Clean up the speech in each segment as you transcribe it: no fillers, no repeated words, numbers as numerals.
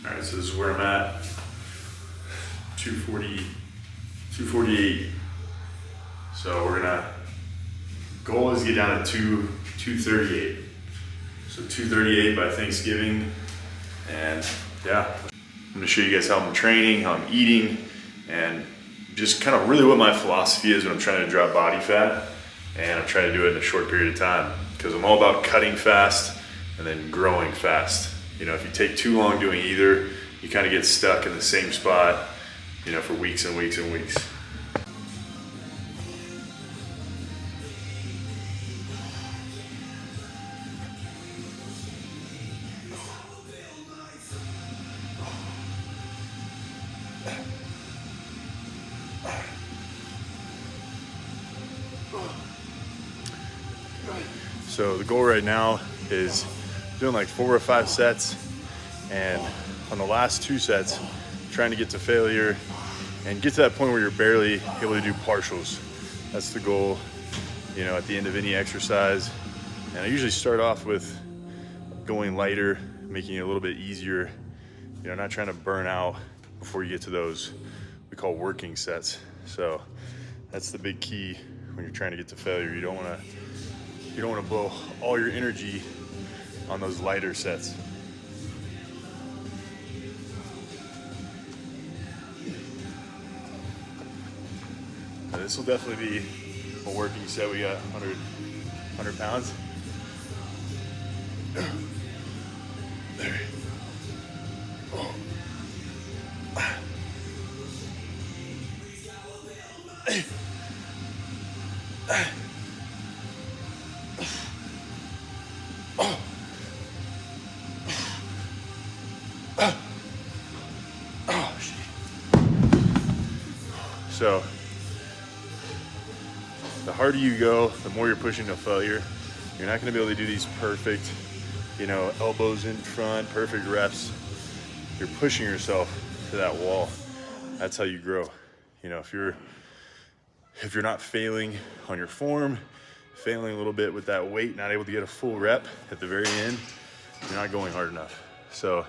All right, so this is where I'm at. 248. So we're gonna, goal is to get down to 238. So 238 by Thanksgiving. And yeah, I'm gonna show you guys how I'm training, how I'm eating, and just kind of really what my philosophy is when I'm trying to drop body fat. And I'm trying to do it in a short period of time because I'm all about cutting fast and then growing fast. You know, if you take too long doing either, you kind of get stuck in the same spot, you know, for weeks and weeks and weeks. So the goal right now is doing like 4 or 5 sets, and on the last 2 sets, trying to get to failure and get to that point where you're barely able to do partials. That's the goal, you know, at the end of any exercise. And I usually start off with going lighter, making it a little bit easier, you know, not trying to burn out before you get to those we call working sets. So that's the big key when you're trying to get to failure. You don't want to blow all your energy on those lighter sets. Now this will definitely be a working set. We got 100 pounds. There. Oh. So the harder you go, the more you're pushing to failure. You're not gonna be able to do these perfect, you know, elbows in front, perfect reps. You're pushing yourself to that wall. That's how you grow. You know, if you're not failing on your form, failing a little bit with that weight, not able to get a full rep at the very end, you're not going hard enough. So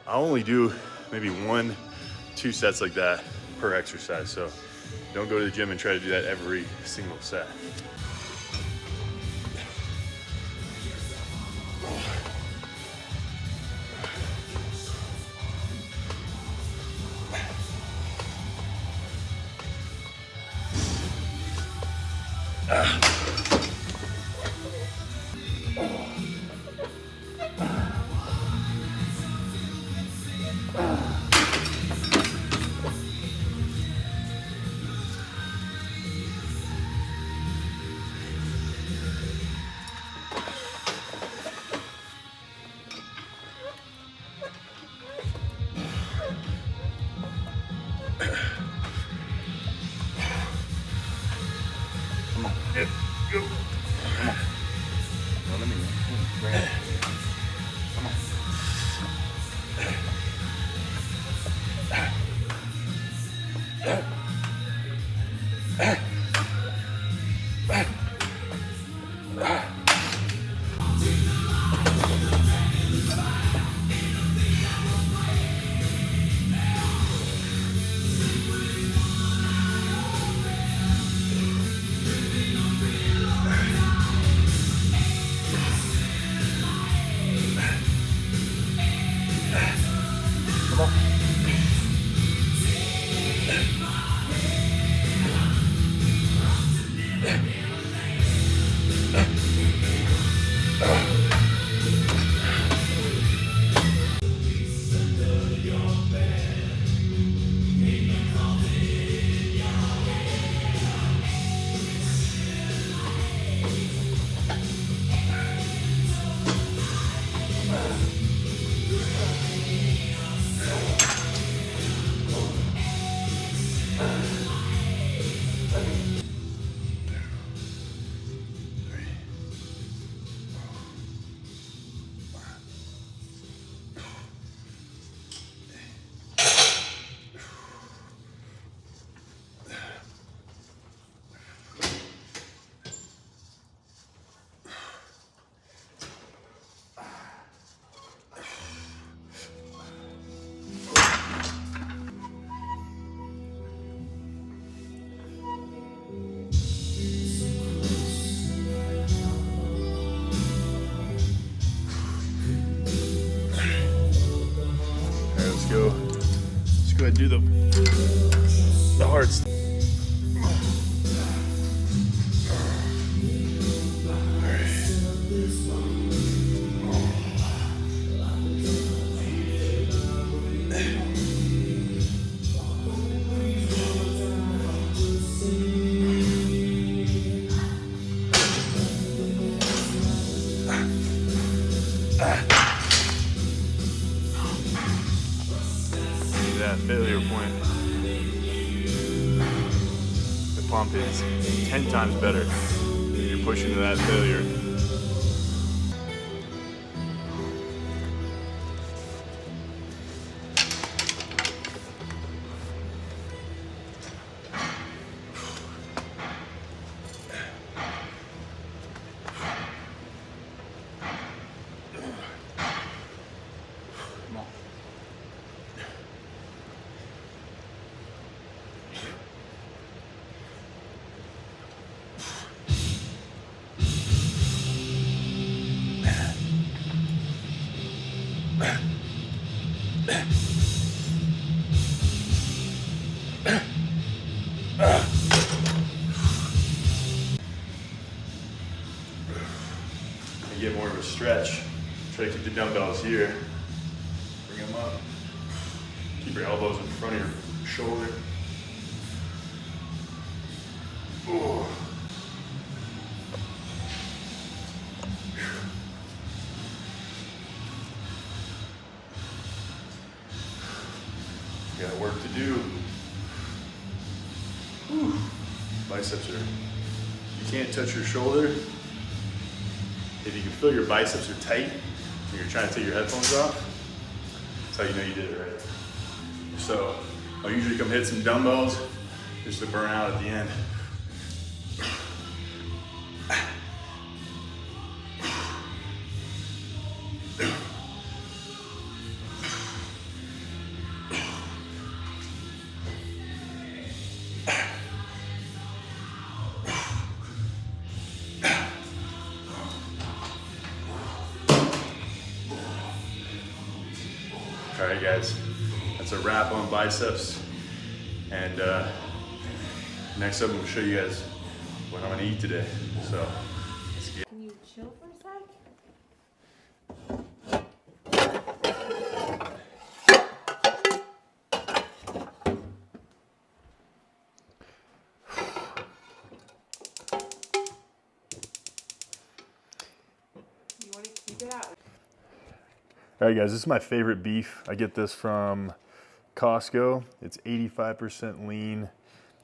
I'll only do maybe 1-2 sets like that per exercise. So don't go to the gym and try to do that every single set. go ahead and do the hard stuff. That failure point, the pump is 10 times better if you're pushing to that failure. Get more of a stretch. Try to keep the dumbbells here. Bring them up. Keep your elbows in front of your shoulder. Ooh. Got work to do. Whew. Biceps are, you can't touch your shoulder. If you can feel your biceps are tight when you're trying to take your headphones off, that's how you know you did it right. So I'll usually come hit some dumbbells just to burn out at the end. All right, guys, that's a wrap on biceps. And next up, I'm gonna show you guys what I'm gonna eat today. So, let's get. Can you chill for a sec? You want to keep it out? All right, guys, this is my favorite beef. I get this from Costco. It's 85% lean,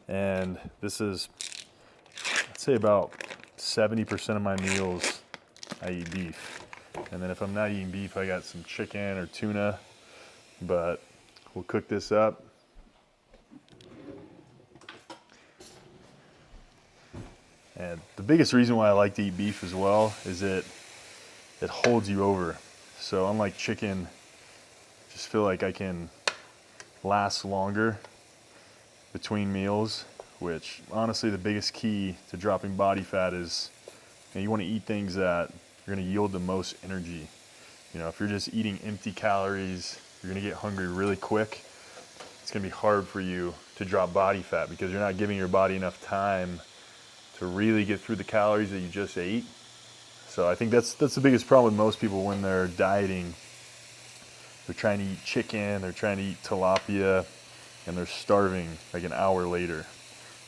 and this is, I'd say, about 70% of my meals I eat beef. And then if I'm not eating beef, I got some chicken or tuna, but we'll cook this up. And the biggest reason why I like to eat beef as well is it holds you over. So unlike chicken, just feel like I can last longer between meals, which honestly the biggest key to dropping body fat is, you want to eat things that are going to yield the most energy. You know, if you're just eating empty calories, you're going to get hungry really quick. It's going to be hard for you to drop body fat because you're not giving your body enough time to really get through the calories that you just ate. So I think that's the biggest problem with most people when they're dieting. They're trying to eat chicken, they're trying to eat tilapia, and they're starving like an hour later.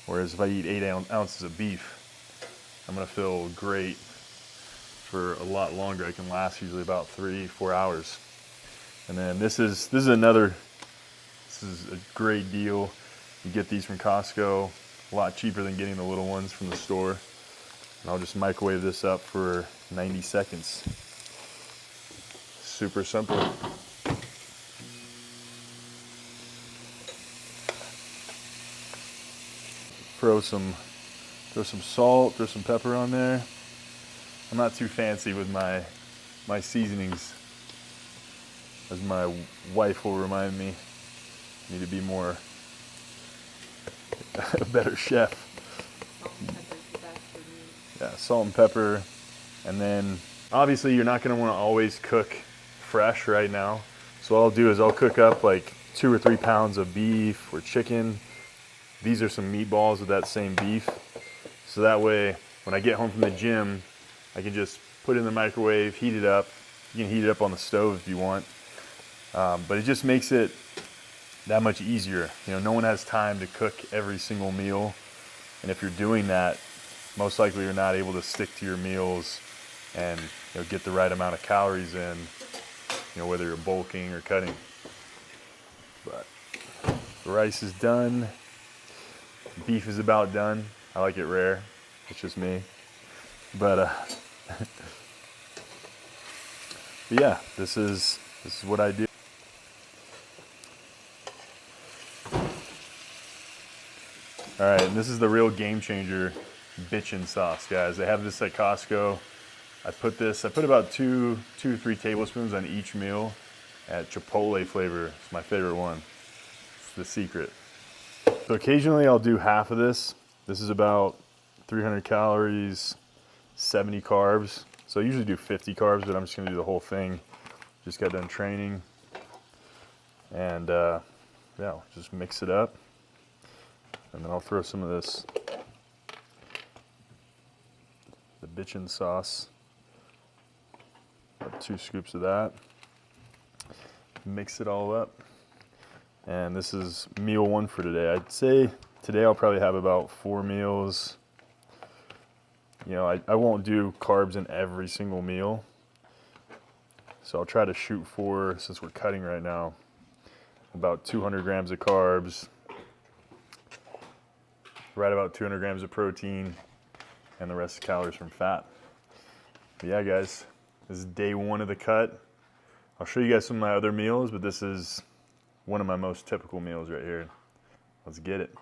Whereas if I eat 8 ounces of beef, I'm gonna feel great for a lot longer. I can last usually about 3-4 hours. And then this is a great deal. You get these from Costco, a lot cheaper than getting the little ones from the store. And I'll just microwave this up for 90 seconds. Super simple. Throw some salt, throw some pepper on there. I'm not too fancy with my seasonings, as my wife will remind me. I need to be more a better chef. Yeah, salt and pepper. And then obviously you're not gonna wanna always cook fresh right now. So what I'll do is I'll cook up like 2 or 3 pounds of beef or chicken. These are some meatballs with that same beef. So that way, when I get home from the gym, I can just put it in the microwave, heat it up. You can heat it up on the stove if you want. But it just makes it that much easier. You know, no one has time to cook every single meal. And if you're doing that, most likely you're not able to stick to your meals and, you know, get the right amount of calories in, you know, whether you're bulking or cutting. But the rice is done. Beef is about done. I like it rare. It's just me. But yeah, this is what I do. All right, and this is the real game changer, bitchin' sauce, guys. They have this at Costco. I put about 2 to 3 tablespoons on each meal at Chipotle flavor. It's my favorite one. It's the secret. So occasionally I'll do half of this. This is about 300 calories, 70 carbs. So I usually do 50 carbs, but I'm just gonna do the whole thing. Just got done training. And yeah, I'll just mix it up. And then I'll throw some of this, the bitchin' sauce. About 2 scoops of that. Mix it all up. And this is meal 1 for today. I'd say today I'll probably have about 4 meals. You know, I won't do carbs in every single meal. So I'll try to shoot for, since we're cutting right now, about 200 grams of carbs, right about 200 grams of protein, and the rest of calories from fat. But yeah, guys, this is day 1 of the cut. I'll show you guys some of my other meals, but this is one of my most typical meals right here. Let's get it.